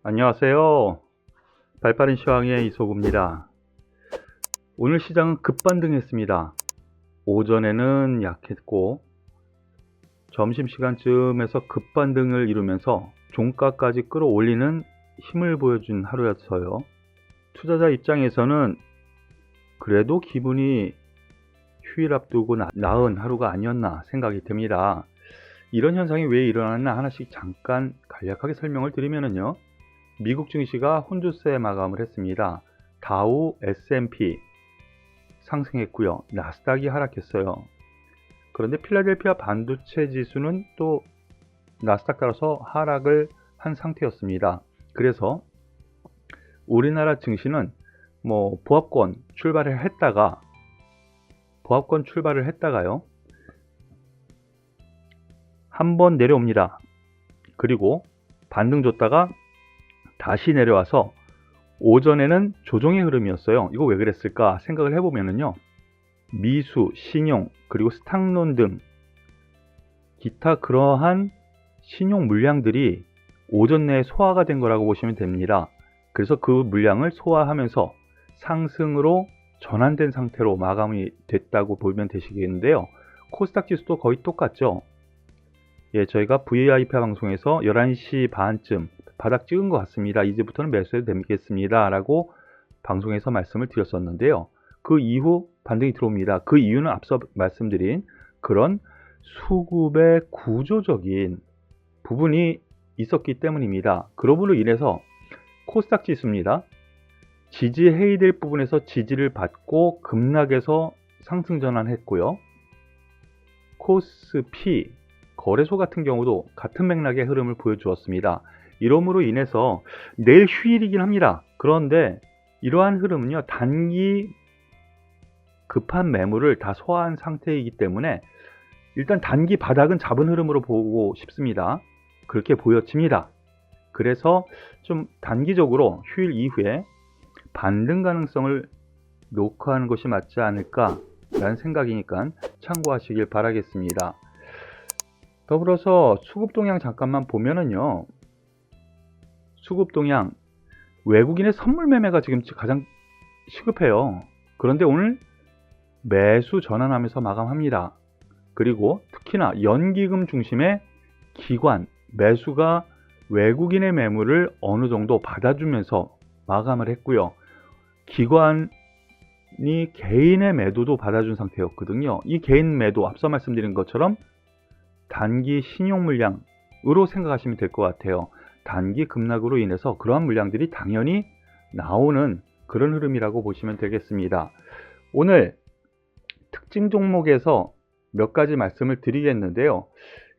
안녕하세요. 발빠른 시황의 이소구입니다. 오늘 시장은 급반등했습니다. 오전에는 약했고 점심시간쯤에서 급반등을 이루면서 종가까지 끌어올리는 힘을 보여준 하루였어요. 투자자 입장에서는 그래도 기분이 휴일 앞두고 나은 하루가 아니었나 생각이 듭니다. 이런 현상이 왜 일어났나 하나씩 잠깐 간략하게 설명을 드리면요. 미국 증시가 혼조세 마감을 했습니다. 다우, S&P 상승했고요. 나스닥이 하락했어요. 그런데 필라델피아 반도체 지수는 또 나스닥 따라서 하락을 한 상태였습니다. 그래서 우리나라 증시는 보합권 출발을 했다가요. 한번 내려옵니다. 그리고 반등 줬다가 다시 내려와서 오전에는 조정의 흐름이었어요. 이거 왜 그랬을까 생각을 해보면요. 미수, 신용, 그리고 스탁론 등 기타 그러한 신용 물량들이 오전 내에 소화가 된 거라고 보시면 됩니다. 그래서 그 물량을 소화하면서 상승으로 전환된 상태로 마감이 됐다고 보면 되시겠는데요. 코스닥 지수도 거의 똑같죠. 저희가 VIP 방송에서 11시 반쯤 바닥 찍은 것 같습니다. 이제부터는 매수해도 되겠습니다. 라고 방송에서 말씀을 드렸었는데요. 그 이후 반등이 들어옵니다. 그 이유는 앞서 말씀드린 그런 수급의 구조적인 부분이 있었기 때문입니다. 그러므로 인해서 코스닥 지수입니다. 지지 해이될 부분에서 지지를 받고 급락해서 상승 전환했고요. 코스피 거래소 같은 경우도 같은 맥락의 흐름을 보여주었습니다. 이러므로 인해서 내일 휴일이긴 합니다. 그런데 이러한 흐름은요, 단기 급한 매물을 다 소화한 상태이기 때문에 일단 단기 바닥은 잡은 흐름으로 보고 싶습니다. 그렇게 보여집니다. 그래서 좀 단기적으로 휴일 이후에 반등 가능성을 녹화하는 것이 맞지 않을까라는 생각이니까 참고하시길 바라겠습니다. 더불어서 수급 동향 잠깐만 보면은요. 수급 동향 외국인의 선물 매매가 지금 가장 시급해요. 그런데 오늘 매수 전환하면서 마감합니다. 그리고 특히나 연기금 중심의 기관 매수가 외국인의 매물을 어느 정도 받아주면서 마감을 했고요. 기관이 개인의 매도도 받아준 상태였거든요. 이 개인 매도 앞서 말씀드린 것처럼 단기 신용 물량으로 생각하시면 될 것 같아요. 단기 급락으로 인해서 그러한 물량들이 당연히 나오는 그런 흐름이라고 보시면 되겠습니다. 오늘 특징 종목에서 몇 가지 말씀을 드리겠는데요.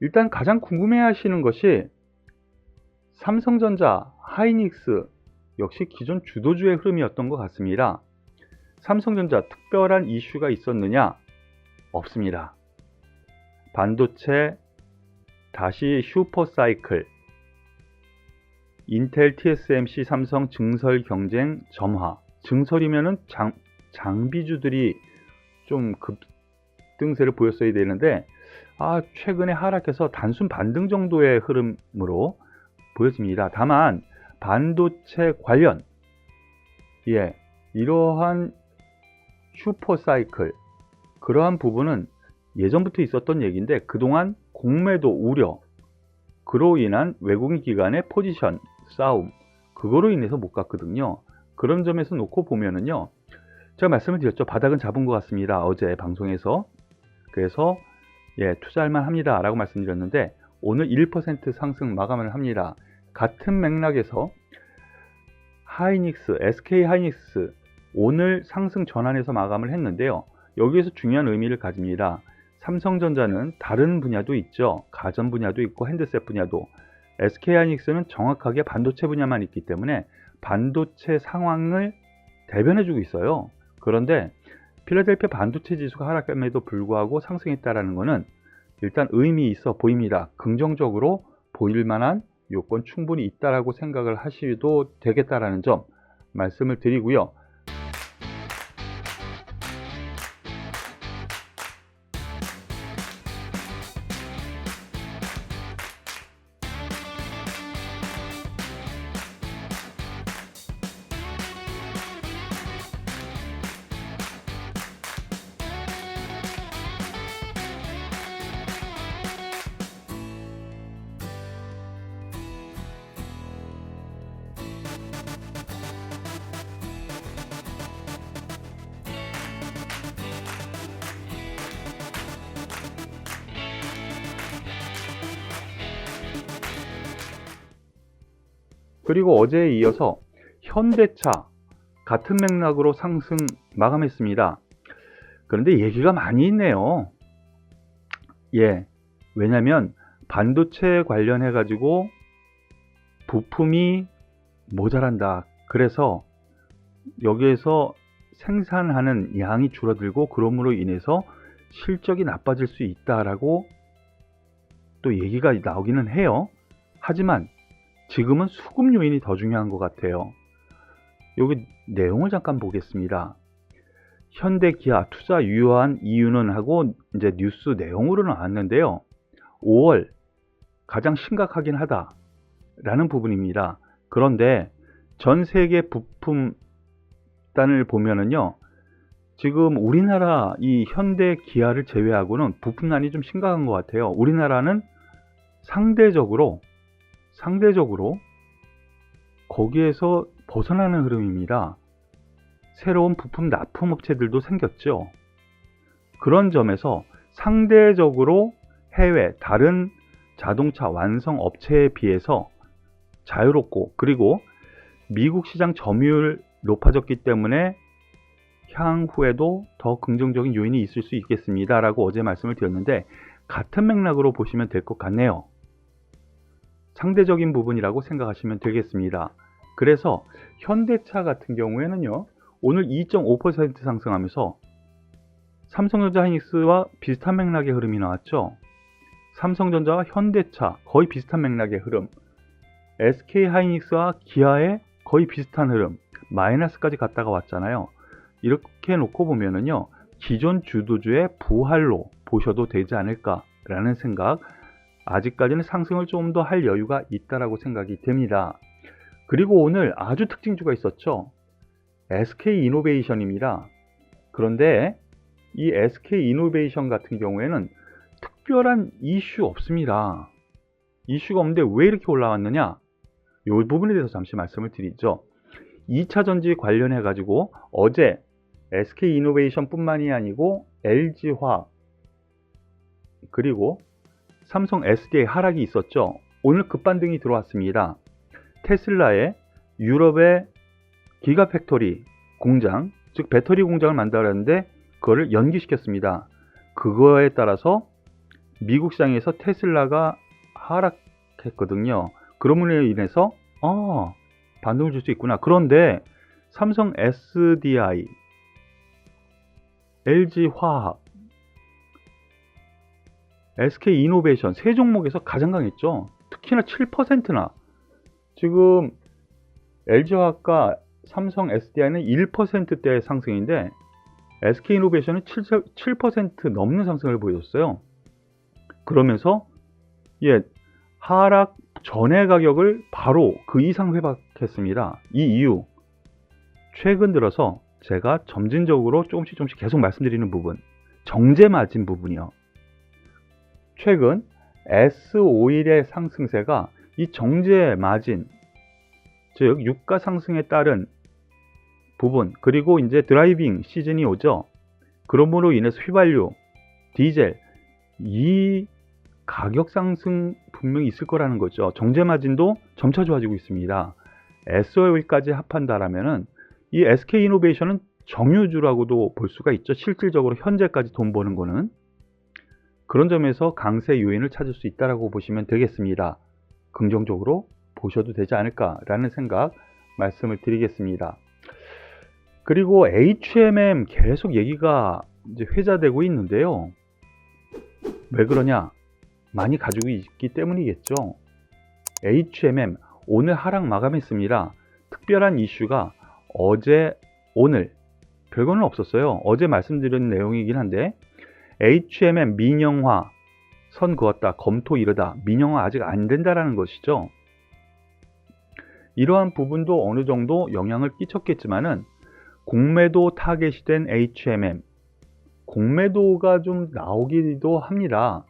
일단 가장 궁금해 하시는 것이 삼성전자, 하이닉스 역시 기존 주도주의 흐름이었던 것 같습니다. 삼성전자 특별한 이슈가 있었느냐? 없습니다. 반도체 다시 슈퍼사이클, 인텔, TSMC, 삼성 증설 경쟁 점화. 증설이면은 장비주들이 좀 급등세를 보였어야 되는데 최근에 하락해서 단순 반등 정도의 흐름으로 보여집니다. 다만 반도체 관련 이러한 슈퍼사이클 그러한 부분은 예전부터 있었던 얘기인데 그동안 공매도 우려 그로 인한 외국인 기관의 포지션 싸움 그거로 인해서 못 갔거든요. 그런 점에서 놓고 보면은요, 제가 말씀을 드렸죠. 바닥은 잡은 것 같습니다. 어제 방송에서. 그래서 투자할 만합니다 라고 말씀드렸는데 오늘 1% 상승 마감을 합니다. 같은 맥락에서 하이닉스, SK 하이닉스 오늘 상승 전환해서 마감을 했는데요. 여기에서 중요한 의미를 가집니다. 삼성전자는 다른 분야도 있죠. 가전 분야도 있고 핸드셋 분야도. SK 하이닉스는 정확하게 반도체 분야만 있기 때문에 반도체 상황을 대변해주고 있어요. 그런데 필라델피아 반도체 지수가 하락함에도 불구하고 상승했다는 것은 일단 의미 있어 보입니다. 긍정적으로 보일 만한 요건 충분히 있다라고 생각을 하셔도 되겠다라는 점 말씀을 드리고요. 그리고 어제에 이어서 현대차 같은 맥락으로 상승 마감했습니다. 그런데 얘기가 많이 있네요. 예, 왜냐면 반도체 관련해 가지고 부품이 모자란다. 그래서 여기에서 생산하는 양이 줄어들고 그럼으로 인해서 실적이 나빠질 수 있다라고 또 얘기가 나오기는 해요. 하지만 지금은 수급 요인이 더 중요한 것 같아요. 여기 내용을 잠깐 보겠습니다. 현대 기아 투자 유효한 이유는 하고 이제 뉴스 내용으로 나왔는데요. 5월 가장 심각하긴 하다라는 부분입니다. 그런데 전 세계 부품단을 보면은요, 지금 우리나라 이 현대 기아를 제외하고는 부품난이 좀 심각한 것 같아요. 우리나라는 상대적으로 거기에서 벗어나는 흐름입니다. 새로운 부품 납품 업체들도 생겼죠. 그런 점에서 상대적으로 해외 다른 자동차 완성 업체에 비해서 자유롭고, 그리고 미국 시장 점유율 높아졌기 때문에 향후에도 더 긍정적인 요인이 있을 수 있겠습니다 라고 어제 말씀을 드렸는데, 같은 맥락으로 보시면 될 것 같네요. 상대적인 부분이라고 생각하시면 되겠습니다. 그래서 현대차 같은 경우에는요, 오늘 2.5% 상승하면서 삼성전자 하이닉스와 비슷한 맥락의 흐름이 나왔죠. 삼성전자와 현대차 거의 비슷한 맥락의 흐름, SK 하이닉스와 기아의 거의 비슷한 흐름, 마이너스까지 갔다가 왔잖아요. 이렇게 놓고 보면은요, 기존 주도주의 부활로 보셔도 되지 않을까라는 생각, 아직까지는 상승을 좀 더 할 여유가 있다라고 생각이 됩니다. 그리고 오늘 아주 특징주가 있었죠. SK 이노베이션입니다. 그런데 이 SK 이노베이션 같은 경우에는 특별한 이슈 없습니다. 이슈가 없는데 왜 이렇게 올라왔느냐? 이 부분에 대해서 잠시 말씀을 드리죠. 2차 전지 관련해 가지고 어제 SK 이노베이션 뿐만이 아니고 LG화학 그리고 삼성 SDI 하락이 있었죠. 오늘 급반등이 들어왔습니다. 테슬라의 유럽의 기가팩토리 공장, 즉 배터리 공장을 만들었는데 그거를 연기시켰습니다. 그거에 따라서 미국 시장에서 테슬라가 하락했거든요. 그러므로 인해서 반등을 줄 수 있구나. 그런데 삼성 SDI, LG화학, SK 이노베이션 세 종목에서 가장 강했죠. 특히나 7%나. 지금 LG화학과 삼성 SDI는 1%대의 상승인데 SK 이노베이션은 7% 넘는 상승을 보여줬어요. 그러면서 하락 전의 가격을 바로 그 이상 회복했습니다. 이 이유, 최근 들어서 제가 점진적으로 조금씩 계속 말씀드리는 부분, 정제 마진 부분이요. 최근 S51의 상승세가 이 정제 마진, 즉 유가 상승에 따른 부분, 그리고 이제 드라이빙 시즌이 오죠. 그러므로 인해서 휘발유, 디젤, 이 가격 상승 분명히 있을 거라는 거죠. 정제 마진도 점차 좋아지고 있습니다. S51까지 합한다라면은 이 SK 이노베이션은 정유주라고도 볼 수가 있죠. 실질적으로 현재까지 돈 버는 거는. 그런 점에서 강세 요인을 찾을 수 있다라고 보시면 되겠습니다. 긍정적으로 보셔도 되지 않을까라는 생각 말씀을 드리겠습니다. 그리고 HMM 계속 얘기가 이제 회자되고 있는데요. 왜 그러냐? 많이 가지고 있기 때문이겠죠. HMM 오늘 하락 마감했습니다. 특별한 이슈가 어제, 오늘 별거는 없었어요. 어제 말씀드린 내용이긴 한데 HMM 민영화 선 그었다, 검토 이르다, 민영화 아직 안 된다라는 것이죠. 이러한 부분도 어느 정도 영향을 끼쳤겠지만은 공매도 타겟이 된 HMM, 공매도가 좀 나오기도 합니다.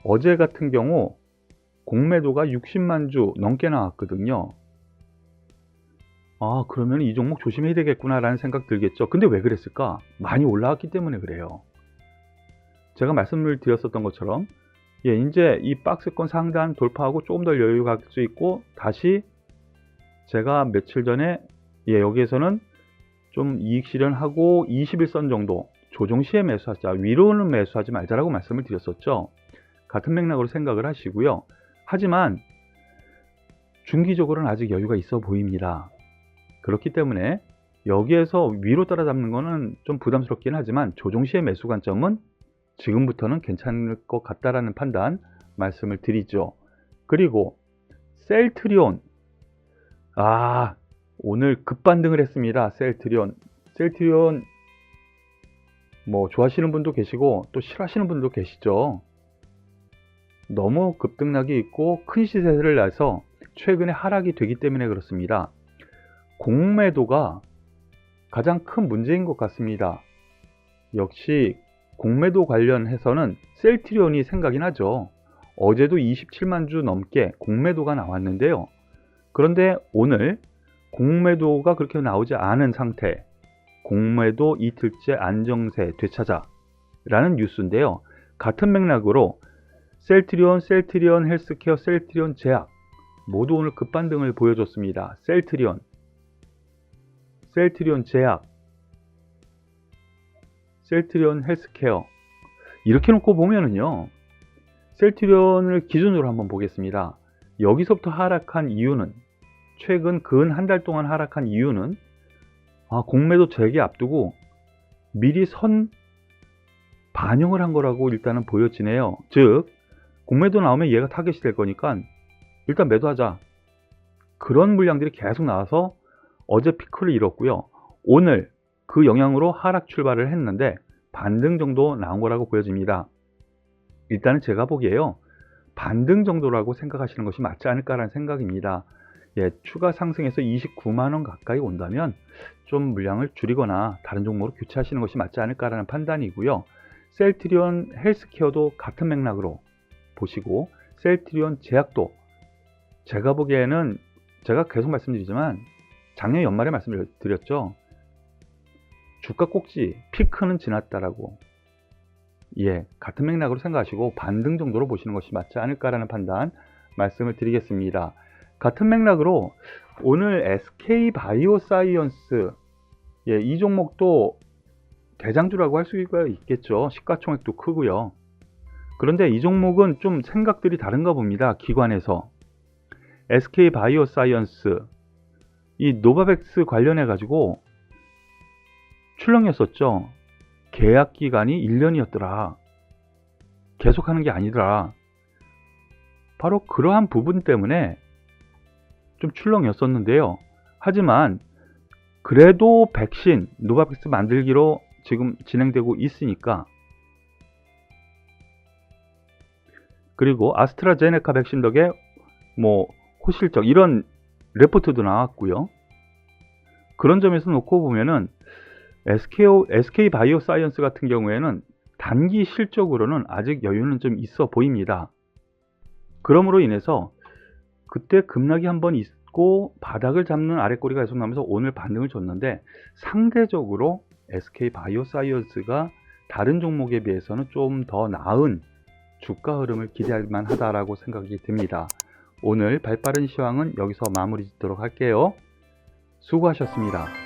어제 같은 경우 공매도가 60만 주 넘게 나왔거든요. 그러면 이 종목 조심해야 되겠구나 라는 생각 들겠죠. 근데 왜 그랬을까? 많이 올라왔기 때문에 그래요. 제가 말씀을 드렸었던 것처럼 이제 이 박스권 상단 돌파하고 조금 더 여유가 갈 수 있고 다시 제가 며칠 전에 여기에서는 좀 이익 실현하고 21선 정도 조정 시에 매수하자, 위로는 매수하지 말자라고 말씀을 드렸었죠. 같은 맥락으로 생각을 하시고요. 하지만 중기적으로는 아직 여유가 있어 보입니다. 그렇기 때문에 여기에서 위로 따라잡는 거는 좀 부담스럽긴 하지만 조정 시의 매수 관점은 지금부터는 괜찮을 것 같다라는 판단 말씀을 드리죠. 그리고 셀트리온, 오늘 급반등을 했습니다. 셀트리온 뭐 좋아하시는 분도 계시고 또 싫어하시는 분도 계시죠. 너무 급등락이 있고 큰 시세를 내서 최근에 하락이 되기 때문에 그렇습니다. 공매도가 가장 큰 문제인 것 같습니다. 역시 공매도 관련해서는 셀트리온이 생각이 나죠. 어제도 27만 주 넘게 공매도가 나왔는데요. 그런데 오늘 공매도가 그렇게 나오지 않은 상태, 공매도 이틀째 안정세 되찾아 라는 뉴스인데요. 같은 맥락으로 셀트리온 헬스케어, 셀트리온 제약 모두 오늘 급반등을 보여줬습니다. 셀트리온 제약, 셀트리온 헬스케어 이렇게 놓고 보면은요, 셀트리온을 기준으로 한번 보겠습니다. 여기서부터 하락한 이유는, 최근 근 한 달 동안 하락한 이유는 공매도 재개 앞두고 미리 선 반영을 한 거라고 일단은 보여지네요. 즉 공매도 나오면 얘가 타겟이 될 거니까 일단 매도하자, 그런 물량들이 계속 나와서 어제 피크를 잃었고요. 오늘 그 영향으로 하락 출발을 했는데 반등 정도 나온 거라고 보여집니다. 일단은 제가 보기에요, 반등 정도라고 생각하시는 것이 맞지 않을까라는 생각입니다. 추가 상승해서 29만원 가까이 온다면 좀 물량을 줄이거나 다른 종목으로 교체하시는 것이 맞지 않을까라는 판단이고요. 셀트리온 헬스케어도 같은 맥락으로 보시고, 셀트리온 제약도 제가 보기에는, 제가 계속 말씀드리지만 작년 연말에 말씀드렸죠. 주가 꼭지 피크는 지났다라고. 같은 맥락으로 생각하시고 반등 정도로 보시는 것이 맞지 않을까라는 판단 말씀을 드리겠습니다. 같은 맥락으로 오늘 SK 바이오사이언스, 이 종목도 대장주라고 할 수가 있겠죠. 시가총액도 크고요. 그런데 이 종목은 좀 생각들이 다른가 봅니다. 기관에서 SK 바이오사이언스, 이 노바백스 관련해 가지고 출렁였었죠. 계약 기간이 1년이었더라. 계속하는 게 아니더라. 바로 그러한 부분 때문에 좀 출렁였었는데요. 하지만 그래도 백신, 노바백스 만들기로 지금 진행되고 있으니까, 그리고 아스트라제네카 백신 덕에 호실적 이런 레포트도 나왔고요. 그런 점에서 놓고 보면은 SK 바이오사이언스 같은 경우에는 단기 실적으로는 아직 여유는 좀 있어 보입니다. 그러므로 인해서 그때 급락이 한번 있고 바닥을 잡는 아랫꼬리가 계속 나면서 오늘 반등을 줬는데, 상대적으로 SK 바이오사이언스가 다른 종목에 비해서는 좀 더 나은 주가 흐름을 기대할 만하다라고 생각이 듭니다. 오늘 발빠른 시황은 여기서 마무리 짓도록 할게요. 수고하셨습니다.